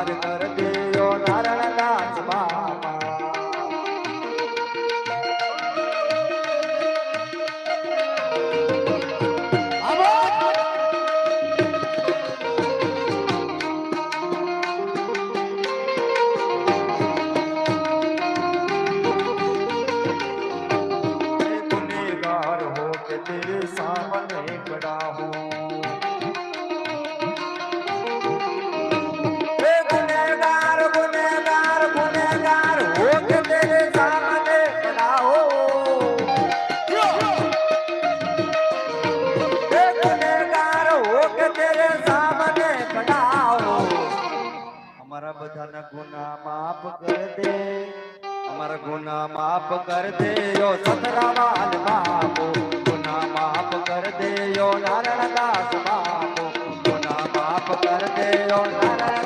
પાર કર દેયો નારાયણ દાસ બાપા गुनेगार हो के तेरे सामने खड़ा हूँ गुनेगार गुनेगार गुनेगार हो के तेरे सामने खड़ा हो गुनेगार हो के तेरे सामने खड़ा हो हमारा बधाना गुनाह माफ कर दे हमारा गुनाह माफ कर दे यो सतरावाल बापू गुनाह माफ कर दे यो नारायण दास बापू गुनाह माफ कर दे यो नारायण